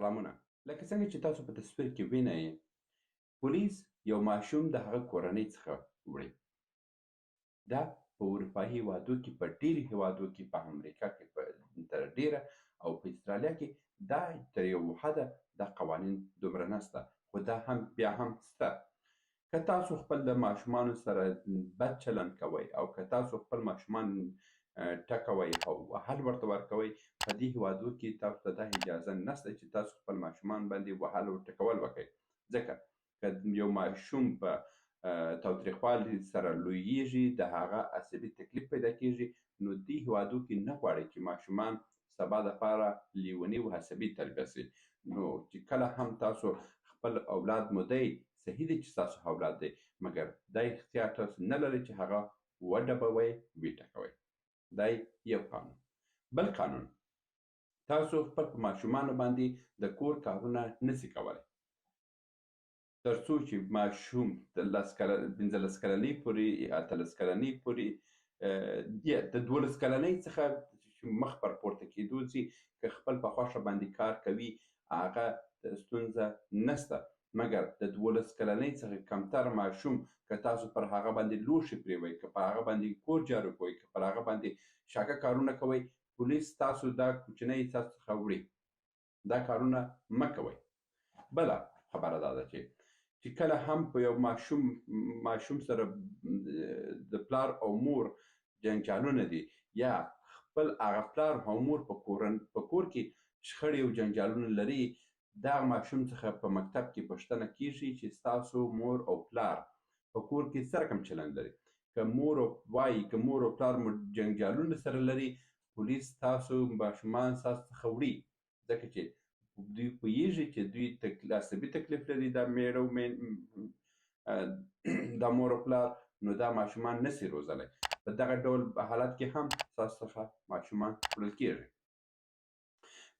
سلامونه. لکه څنګه چې تاسو په تصویر کې وینئ، پولیس یو ماشوم د هغه کورنۍ څخه وړي. دا په اروپایي هېوادو کې، په ډېرو هېوادو کې، په امریکا کې تر ډېره، او په استرالیا کې دا تر یو حده دا قوانین دومره نشته، خو دا هم بیا هم شته. که تاسو خپل د ماشومانو سره بد چلند کوئ او که تاسو خپل ماشومان ټکوئ او وهل ورته ورکوئ، په دې هېوادو کې تاسو ته دا اجازه نشته چې تاسو خپل ماشومان باندې وهل او ټکول وکئ. ځکه که یو ماشوم په تاوتریخوالي سره لویېږي، د هغه عصبي تکلیف پیدا کېږي، نو دې هېوادو کې نه غواړي چې ماشومان سبا دپاره لیوني او عصبي تربیه سي. نو چې کله هم تاسو خپل اولاد مو دی، صحیح دی چې ستاسو اولاد دی، مګر دا اختیار تاسو نه لرئ چې هغه وډبوئ، وټکوئ. دا یو قانون. بل قانون، تاسو خپل په ماشومانو باندې د کور کارونه نسئ کولی تر څو چې ماشوم د 15 کلنۍ پورې، 18 کلنۍ پورې، د 12 کلنۍ څخه مخ پر پورته کېدو ځي، که خپل په خوښه باندې کار کوي، هغه ستونزه نشته. مګر د 12 کلنۍ څخه کمتر ماشوم که تاسو پر هغه باندې لوښي پرېوئ، که پر هغه باندې کور جارو کوئ، که پر هغه باندې شاګه کارونه کوئ، پولیس تاسو دا کوچنی تاسو څخه وړي. دا کارونه مه کوئ. بله خبره دا ده چې کله هم په یو ماشوم سره د پلار او مور جنجالونه دي، یا خپل هغه پلار او مور په کور کې شخړې او جنجالونه لري، دغه ماشوم څخه په مکتب کې پوښتنه کېږي چې ستاسو مور او پلار په کور کې څه رقم چلند لري. که مور او پلار مو جنجالونه سره لري، پولیس ستاسو ماشومان ستاسو څخه وړي، ځکه چې دوی پوهېږي چې دوی عصبي تکلیف لري، دا میړه او دا مور او پلار، نو دا ماشومان نسي روزلی. په دغه ډول حالت کې هم ستاسو څخه ماشومان وړل کېږي.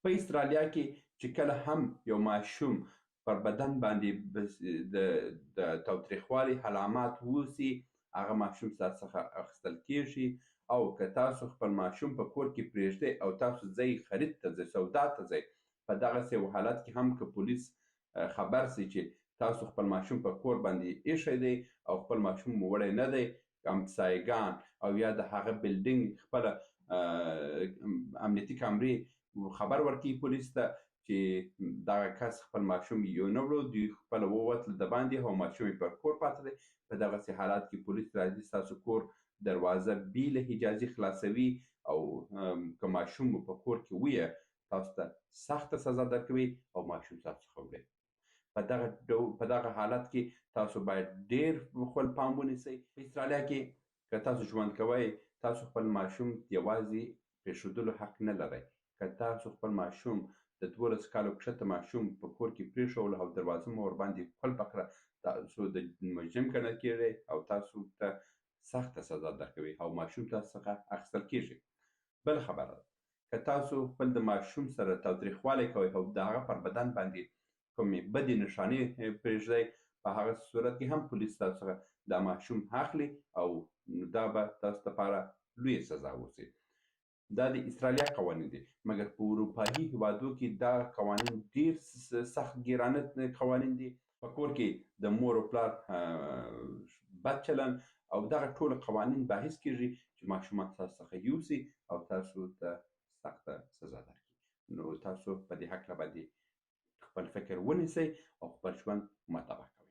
په استرالیا کې چې کله هم یو ماشوم پر بدن باندې د تاوتریخوالي علامات واوسي، هغه ماشوم ستاسو څخه اخیستل کېږي. او که تاسو خپل ماشوم په کور کې پرېږدئ او تاسو ځئ خرید ته ځئ، سودا ته ځئ، په دغسې یو حالت کې هم که پولیس خبر سي چې تاسو خپل ماشوم په کور باندې ایښی دی او خپل ماشوم مو وړی نه دی، همسایګان او یا د هغه بلډینګ خپله امنیتي کامرې خبر ورکوي پولیس ته چې دغه کس خپل ماشوم یو نه وړو، دوی خپله ووتل د باندې او ماشوم یې پر کور پاته دی. په دغسې حالات کې پولیس راځي، ستاسو کور دروازه بې له اجازې خلاصوي، او که ماشوم مو په کور کې ویه، تاسو ته سخته سزا درکوي او ماشوم تاسو څخه وړي. په دغه حالت کې تاسو باید ډېر خپل پام ونیسئ. په استرالیا کې که تاسو ژوند کوئ، تاسو خپل ماشوم یوازې پرېښودلو حق نه لرئ. که تاسو خپل ماشوم د 12 کالو کښته ماشوم په کور کې پرېښولو او دروازه مو ورباندې قلفه کړه، تاسو د مجرم ګڼل کېږئ او تاسو ته سخته سزا درکوي او ماشوم تاسو څخه اخیستل کېږي. بله خبره ده، که تاسو خپل د ماشوم سره تاوتریخوالی کوئ او د هغه پر بدن باندې کومې بدې نښانې پرېږدئ، په هغه صورت کې هم پولیس تاسو څخه دا ماشوم اخلي او دا به تاسو لپاره لویه سزا اوسي. دا د استرالیا قوانین دي، مګر په اروپایي هېوادو کې دا قوانین ډېر سخت ګیرانه قوانین دي. په کور کې د مور او پلار بد چلند او دغه ټول قوانین باعث کېږي چې ماشومان تاسو څخه یوسي او تاسو ته سخته سزا درکړي. نو تاسو په دې هکله باندې خپل فکر ونیسئ او خپل ژوند مطابق کوئ.